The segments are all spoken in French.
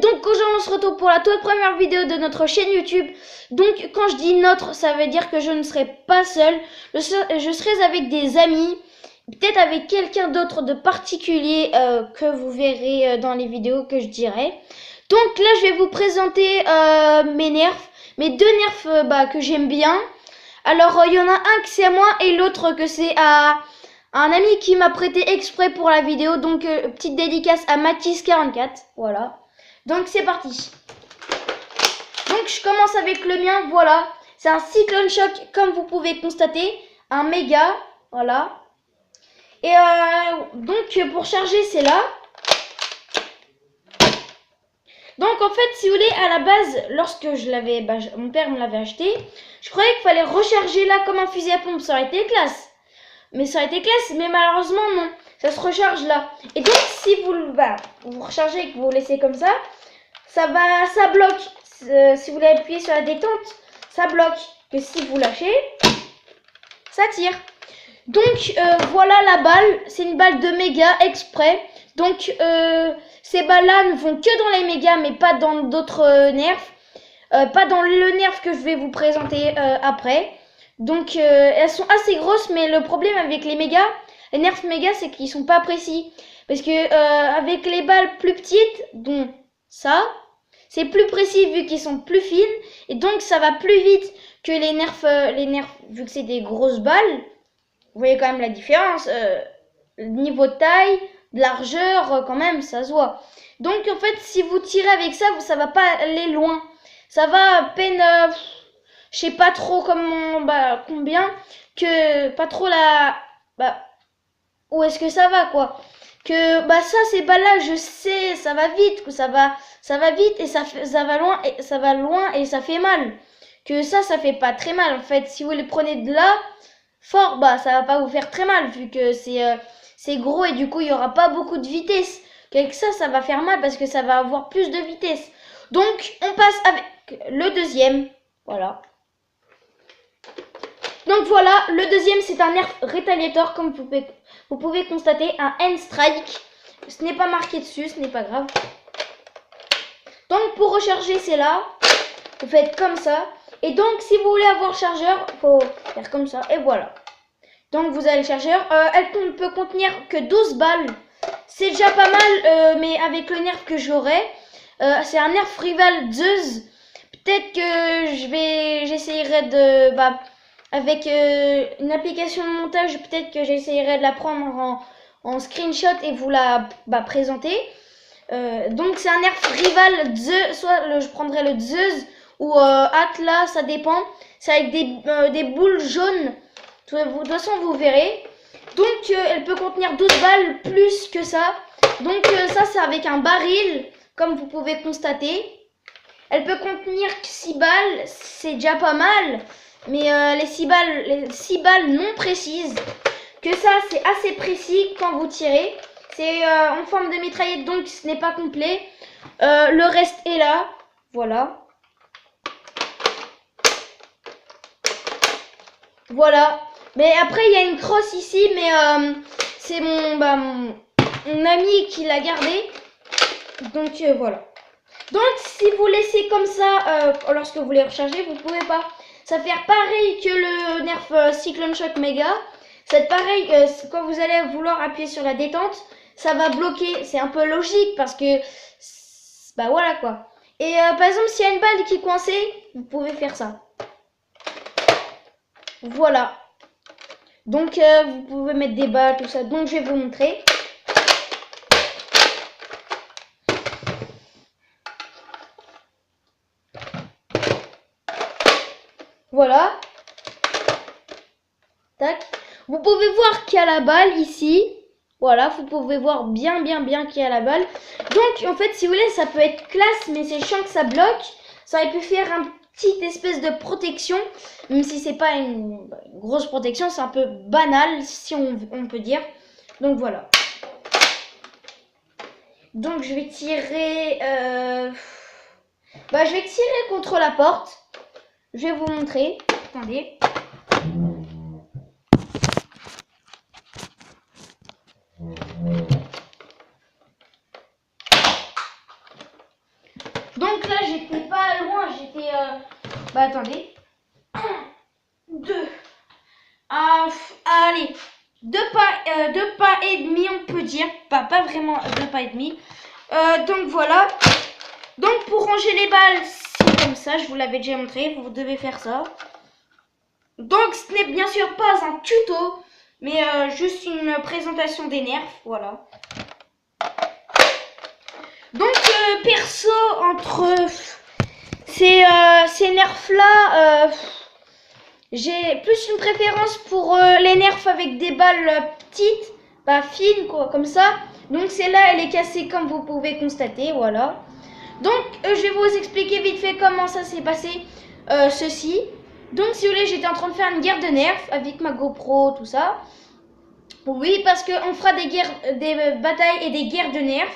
Donc aujourd'hui on se retrouve pour la toute première vidéo de notre chaîne YouTube. Donc quand je dis notre, ça veut dire que je ne serai pas seule. Je serai avec des amis, peut-être avec quelqu'un d'autre de particulier que vous verrez dans les vidéos que je dirai. Donc là je vais vous présenter mes nerfs, mes deux nerfs que j'aime bien. Alors il y en a un que c'est à moi et l'autre que c'est à un ami qui m'a prêté exprès pour la vidéo. Donc petite dédicace à Mathis44, voilà. Donc c'est parti. Donc je commence avec le mien, voilà. C'est un Cyclone Shock comme vous pouvez constater. Un méga, voilà. Et donc pour charger c'est là. Donc en fait si vous voulez à la base lorsque je l'avais, mon père me l'avait acheté. Je croyais qu'il fallait recharger là comme un fusil à pompe, ça aurait été classe. Mais ça aurait été classe, mais malheureusement non. Ça se recharge là. Et donc si vous vous rechargez et que vous laissez comme ça bloque. Si vous voulez appuyer sur la détente, ça bloque. Que si vous lâchez, ça tire. Donc voilà la balle. C'est une balle de méga exprès. Donc ces balles-là ne vont que dans les mégas, mais pas dans d'autres nerfs. Pas dans le nerf que je vais vous présenter après. Donc elles sont assez grosses, mais le problème avec les mégas, les nerfs mégas, c'est qu'ils sont pas précis. Parce que avec les balles plus petites, dont ça, c'est plus précis vu qu'ils sont plus fines. Et donc ça va plus vite que les nerfs vu que c'est des grosses balles. Vous voyez quand même la différence. Niveau de taille, de largeur, quand même, ça se voit. Donc en fait, si vous tirez avec ça, ça va pas aller loin. Ça va à peine, je sais pas trop comment, combien, que pas trop la, où est-ce que ça va quoi. Que ça ces balles là, je sais, ça va vite, que ça va vite et ça va loin et ça fait mal. Que ça fait pas très mal en fait. Si vous les prenez de là fort, ça va pas vous faire très mal vu que c'est gros et du coup il y aura pas beaucoup de vitesse. Qu'avec ça va faire mal parce que ça va avoir plus de vitesse. Donc on passe avec le deuxième, voilà. Donc voilà, le deuxième c'est un nerf Retaliator comme vous pouvez constater, un N-Strike. Ce n'est pas marqué dessus, ce n'est pas grave. Donc pour recharger c'est là, vous faites comme ça. Et donc si vous voulez avoir le chargeur, il faut faire comme ça et voilà. Donc vous avez le chargeur, elle ne peut contenir que 12 balles. C'est déjà pas mal, mais avec le nerf que j'aurai, c'est un nerf rival Zeus. Peut-être que j'essayerai de, avec une application de montage, peut-être que j'essayerai de la prendre en screenshot et vous la présenter. Donc c'est un nerf rival Zeus, soit je prendrai le Zeus ou Atlas, ça dépend. C'est avec des boules jaunes. De toute façon vous verrez. Donc elle peut contenir 12 balles plus que ça. Donc ça c'est avec un baril comme vous pouvez constater. Elle peut contenir 6 balles, c'est déjà pas mal. Mais les 6 balles non précises. Que ça c'est assez précis quand vous tirez. C'est en forme de mitraillette donc ce n'est pas complet. Le reste est là. Voilà. Voilà. Mais après il y a une crosse ici, mais c'est mon ami qui l'a gardé. Donc voilà. Donc si vous laissez comme ça lorsque vous les rechargez, vous pouvez pas. Ça fait pareil que le nerf Cyclone Shock Mega. C'est pareil quand vous allez vouloir appuyer sur la détente, ça va bloquer. C'est un peu logique parce que voilà quoi. Et par exemple s'il y a une balle qui est coincée, vous pouvez faire ça. Voilà. Donc vous pouvez mettre des balles, tout ça. Donc je vais vous montrer. Voilà. Tac. Vous pouvez voir qu'il y a la balle ici. Voilà, vous pouvez voir bien qu'il y a la balle. Donc en fait si vous voulez ça peut être classe, mais c'est chiant que ça bloque. Ça aurait pu faire un petite espèce de protection, même si c'est pas une grosse protection, c'est un peu banal si on peut dire. Donc voilà. Donc je vais tirer je vais tirer contre la porte. Je vais vous montrer. Attendez. Donc là, j'étais pas loin, j'étais... Bah attendez. 1, 2. Allez, 2 pas et demi, on peut dire. Pas vraiment 2 pas et demi. Donc voilà. Donc pour ranger les balles, c'est comme ça, je vous l'avais déjà montré, vous devez faire ça. Donc ce n'est bien sûr pas un tuto, mais juste une présentation des nerfs, voilà. Donc perso, entre ces nerfs-là, j'ai plus une préférence pour les nerfs avec des balles petites, pas fines quoi, comme ça. Donc celle-là, elle est cassée comme vous pouvez constater, voilà. Donc je vais vous expliquer vite fait comment ça s'est passé, ceci. Donc si vous voulez, j'étais en train de faire une guerre de nerfs avec ma GoPro, tout ça. Oui, parce qu'on fera des batailles et des guerres de nerfs.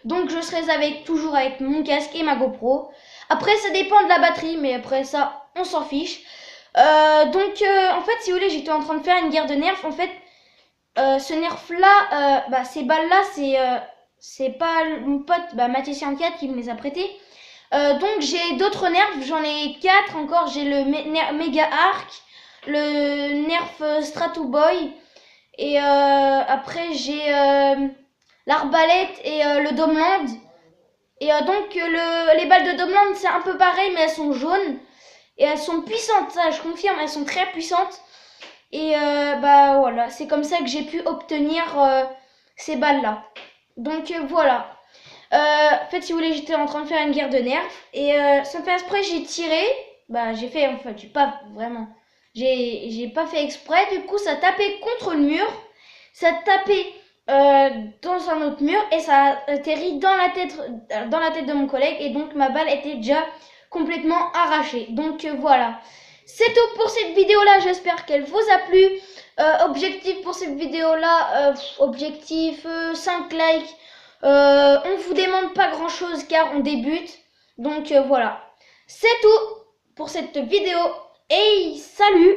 Donc je serai toujours avec mon casque et ma GoPro. Après ça dépend de la batterie, mais après ça on s'en fiche. En fait si vous voulez, j'étais en train de faire une guerre de nerfs. En fait ce nerf là, ces balles là, c'est pas mon pote Mathieu54 qui me les a prêtés. Donc j'ai d'autres nerfs, j'en ai 4 encore. J'ai le Mega Arc, le nerf Strato Boy, et après j'ai l'arbalète et le Domeland. Et les balles de Domeland, c'est un peu pareil, mais elles sont jaunes et elles sont puissantes, ça je confirme, elles sont très puissantes. Et voilà, c'est comme ça que j'ai pu obtenir ces balles là. Donc voilà. En fait si vous voulez, j'étais en train de faire une guerre de nerfs et sans faire exprès j'ai tiré. J'ai fait, en fait j'ai pas vraiment, j'ai pas fait exprès, du coup ça tapait contre le mur, ça tapait dans un autre mur et ça a atterri dans la tête de mon collègue, et donc ma balle était déjà complètement arrachée. Donc voilà, c'est tout pour cette vidéo là, j'espère qu'elle vous a plu. Objectif pour cette vidéo là, objectif 5 likes. On vous demande pas grand chose car on débute. Donc voilà, c'est tout pour cette vidéo et salut.